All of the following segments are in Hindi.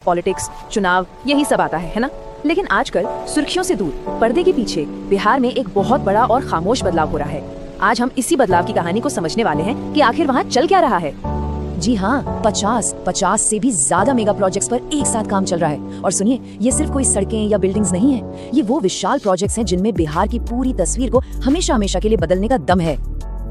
पॉलिटिक्स, चुनाव, यही सब आता है ना। लेकिन आजकल सुर्खियों से दूर पर्दे के पीछे बिहार में एक बहुत बड़ा और खामोश बदलाव हो रहा है। आज हम इसी बदलाव की कहानी को समझने वाले हैं कि आखिर वहाँ चल क्या रहा है। जी हाँ, 50 से भी ज्यादा मेगा प्रोजेक्ट्स पर एक साथ काम चल रहा है। और सुनिए, ये सिर्फ कोई सड़कें या बिल्डिंग्स नहीं है, ये वो विशाल प्रोजेक्ट्स हैं जिनमें बिहार की पूरी तस्वीर को हमेशा हमेशा के लिए बदलने का दम है।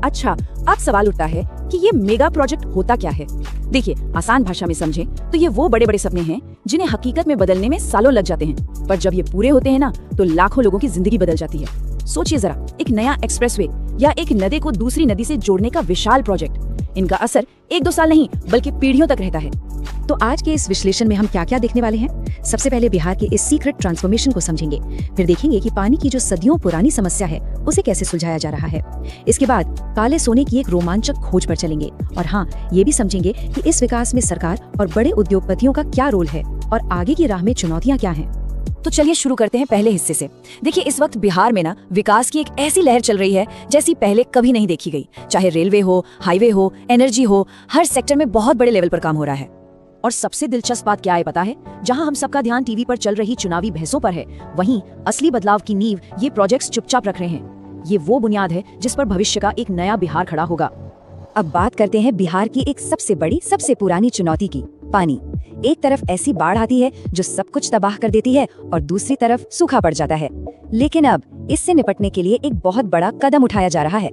अच्छा, अब सवाल उठता है कि ये मेगा प्रोजेक्ट होता क्या है। देखिए, आसान भाषा में समझें तो ये वो बड़े बड़े सपने हैं जिन्हें हकीकत में बदलने में सालों लग जाते हैं, पर जब ये पूरे होते हैं ना तो लाखों लोगों की जिंदगी बदल जाती है। सोचिए जरा, एक नया एक्सप्रेसवे या एक नदी को दूसरी नदी से जोड़ने का विशाल प्रोजेक्ट, इनका असर 1-2 साल नहीं बल्कि पीढ़ियों तक रहता है। तो आज के इस विश्लेषण में हम क्या क्या देखने वाले हैं? सबसे पहले बिहार के इस सीक्रेट ट्रांसफॉर्मेशन को समझेंगे, फिर देखेंगे कि पानी की जो सदियों पुरानी समस्या है उसे कैसे सुलझाया जा रहा है। इसके बाद काले सोने की एक रोमांचक खोज पर चलेंगे और हाँ, ये भी समझेंगे कि इस विकास में सरकार और बड़े उद्योगपतियों का क्या रोल है और आगे की राह में चुनौतियाँ क्या हैं। तो चलिए शुरू करते हैं पहले हिस्से से। देखिए, इस वक्त बिहार में ना विकास की एक ऐसी लहर चल रही है जैसी पहले कभी नहीं देखी गई। चाहे रेलवे हो, हाईवे हो, एनर्जी हो, हर सेक्टर में बहुत बड़े लेवल पर काम हो रहा है। और सबसे दिलचस्प बात क्या है पता है? जहां हम सबका ध्यान टीवी पर चल रही चुनावी बहसों पर है, वहीं असली बदलाव की नींव ये प्रोजेक्ट्स चुपचाप रख रहे हैं। ये वो बुनियाद है जिस पर भविष्य का एक नया बिहार खड़ा होगा। अब बात करते हैं बिहार की एक सबसे बड़ी, सबसे पुरानी चुनौती की, पानी। एक तरफ ऐसी बाढ़ आती है जो सब कुछ तबाह कर देती है और दूसरी तरफ सूखा पड़ जाता है। लेकिन अब इससे निपटने के लिए एक बहुत बड़ा कदम उठाया जा रहा है।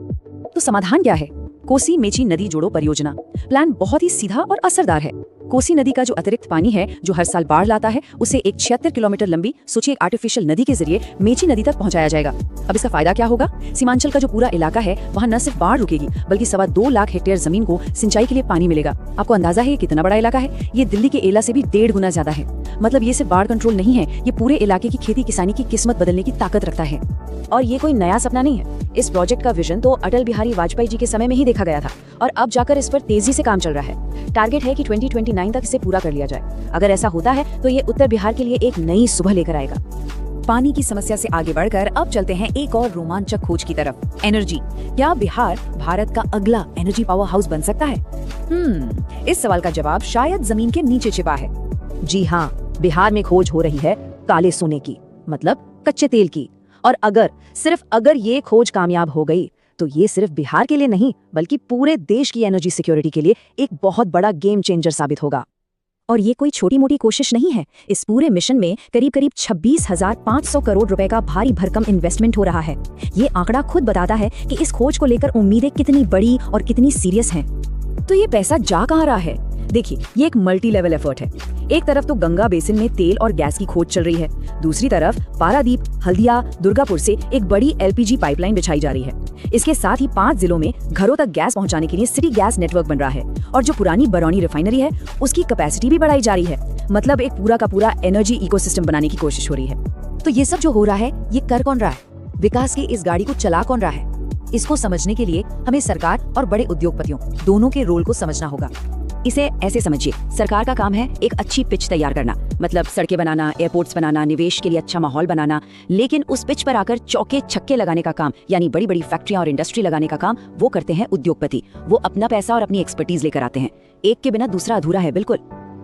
तो समाधान क्या है? कोसी मेची नदी जोड़ो परियोजना। प्लान बहुत ही सीधा और असरदार है। कोसी नदी का जो अतिरिक्त पानी है जो हर साल बाढ़ लाता है, उसे एक 76 किलोमीटर लंबी सोचिए एक आर्टिफिशियल नदी के जरिए मेची नदी तक पहुंचाया जाएगा। अब इसका फायदा क्या होगा? सीमांचल का जो पूरा इलाका है वहाँ न सिर्फ बाढ़ रुकेगी बल्कि 2.25 लाख हेक्टेयर जमीन को सिंचाई के लिए पानी मिलेगा। आपको अंदाजा है ये कितना बड़ा इलाका है? ये दिल्ली के एला से भी 1.5 गुना ज्यादा है। मतलब ये सिर्फ बाढ़ कंट्रोल नहीं है, ये पूरे इलाके की खेती किसानी की किस्मत बदलने की ताकत रखता है। और ये कोई नया सपना नहीं है। इस प्रोजेक्ट का विजन तो अटल बिहारी वाजपेयी जी के समय में ही देखा गया था और अब जाकर इस पर तेजी से काम चल रहा है। टारगेट है कि 2029 तक इसे पूरा कर लिया जाए। अगर ऐसा होता है तो ये उत्तर बिहार के लिए एक नई सुबह लेकर आएगा। पानी की समस्या से आगे बढ़कर अब चलते हैं एक और रोमांचक खोज की तरफ, एनर्जी। क्या बिहार भारत का अगला एनर्जी पावर हाउस बन सकता है? इस सवाल का जवाब शायद जमीन के नीचे छिपा है। जी हाँ, बिहार में खोज हो रही है काले सोने की, मतलब कच्चे तेल की। और सिर्फ अगर ये खोज कामयाब हो गई तो ये सिर्फ बिहार के लिए नहीं बल्कि पूरे देश की एनर्जी सिक्योरिटी के लिए एक बहुत बड़ा गेम चेंजर साबित होगा। और ये कोई छोटी मोटी कोशिश नहीं है। इस पूरे मिशन में करीब 26,500 करोड़ रुपए का भारी भरकम इन्वेस्टमेंट हो रहा है। ये आंकड़ा खुद बताता है कि इस खोज को लेकर उम्मीदें कितनी बड़ी और कितनी सीरियस हैं। तो ये पैसा जा कहाँ रहा है? देखिए, ये एक मल्टी लेवल एफर्ट है। एक तरफ तो गंगा बेसिन में तेल और गैस की खोज चल रही है, दूसरी तरफ पारादीप, हल्दिया, दुर्गापुर से एक बड़ी LPG पाइपलाइन बिछाई जा रही है। इसके साथ ही 5 जिलों में घरों तक गैस पहुंचाने के लिए सिटी गैस नेटवर्क बन रहा है और जो पुरानी बरौनी रिफाइनरी है उसकी कैपेसिटी भी बढ़ाई जा रही है। मतलब एक पूरा का पूरा एनर्जी इकोसिस्टम बनाने की कोशिश हो रही है। तो ये सब जो हो रहा है, ये कर कौन रहा है? विकास की इस गाड़ी को चला कौन रहा है? इसको समझने के लिए हमें सरकार और बड़े उद्योगपतियों दोनों के रोल को समझना होगा। इसे ऐसे समझिए, सरकार का काम है एक अच्छी पिच तैयार करना, मतलब सड़कें बनाना, एयरपोर्ट्स बनाना, निवेश के लिए अच्छा माहौल बनाना। लेकिन उस पिच पर आकर चौके छक्के लगाने का काम, यानी बड़ी बड़ी फैक्ट्रियां और इंडस्ट्री लगाने का काम, वो करते हैं उद्योगपति। वो अपना पैसा और अपनी एक्सपर्टीज लेकर आते हैं। एक के बिना दूसरा अधूरा है, बिल्कुल।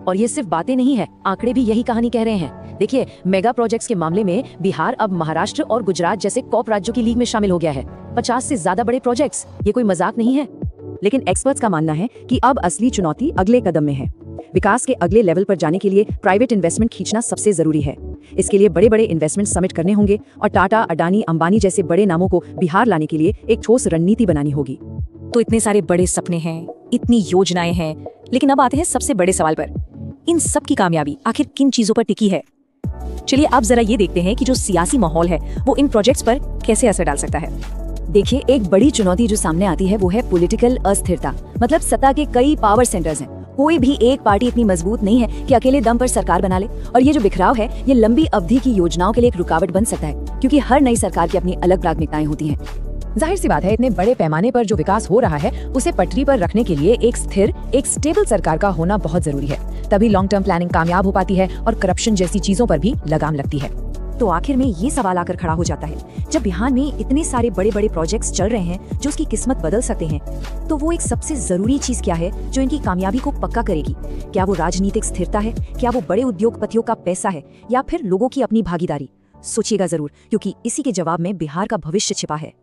और ये सिर्फ बातें नहीं है, आंकड़े भी यही कहानी कह रहे हैं। देखिए, मेगा प्रोजेक्ट्स के मामले में बिहार अब महाराष्ट्र और गुजरात जैसे कॉप राज्यों की लीग में शामिल हो गया है। 50 से ज्यादा बड़े प्रोजेक्ट्स, ये कोई मजाक नहीं है। लेकिन एक्सपर्ट्स का मानना है कि अब असली चुनौती अगले कदम में है। विकास के अगले लेवल पर जाने के लिए प्राइवेट इन्वेस्टमेंट खींचना सबसे जरूरी है। इसके लिए बड़े बड़े इन्वेस्टमेंट समिट करने होंगे और टाटा, अडानी, अंबानी जैसे बड़े नामों को बिहार लाने के लिए एक ठोस रणनीति बनानी होगी। तो इतने सारे बड़े सपने हैं, इतनी योजनाएं हैं, लेकिन अब आते हैं सबसे बड़े सवाल पर। इन सब की कामयाबी आखिर किन चीजों पर टिकी है? चलिए अब जरा ये देखते हैं कि जो सियासी माहौल है वो इन प्रोजेक्ट्स पर कैसे असर डाल सकता है। देखिए, एक बड़ी चुनौती जो सामने आती है वो है पॉलिटिकल अस्थिरता। मतलब सत्ता के कई पावर सेंटर्स हैं। कोई भी एक पार्टी इतनी मजबूत नहीं है कि अकेले दम पर सरकार बना ले। और ये जो बिखराव है, ये लंबी अवधि की योजनाओं के लिए एक रुकावट बन सकता है, क्योंकि हर नई सरकार की अपनी अलग प्राथमिकताएं होती हैं। जाहिर सी बात है, इतने बड़े पैमाने पर जो विकास हो रहा है उसे पटरी पर रखने के लिए एक स्थिर, एक स्टेबल सरकार का होना बहुत जरूरी है। तभी लॉन्ग टर्म प्लानिंग कामयाब हो पाती है और करप्शन जैसी चीजों पर भी लगाम लगती है। तो आखिर में ये सवाल आकर खड़ा हो जाता है, जब बिहार में इतने सारे बड़े बड़े प्रोजेक्ट्स चल रहे हैं जो उसकी किस्मत बदल सकते हैं, तो वो एक सबसे जरूरी चीज क्या है जो इनकी कामयाबी को पक्का करेगी? क्या वो राजनीतिक स्थिरता है, क्या वो बड़े उद्योगपतियों का पैसा है, या फिर लोगों की अपनी भागीदारी? सोचिएगा जरूर, क्योंकि इसी के जवाब में बिहार का भविष्य छिपा है।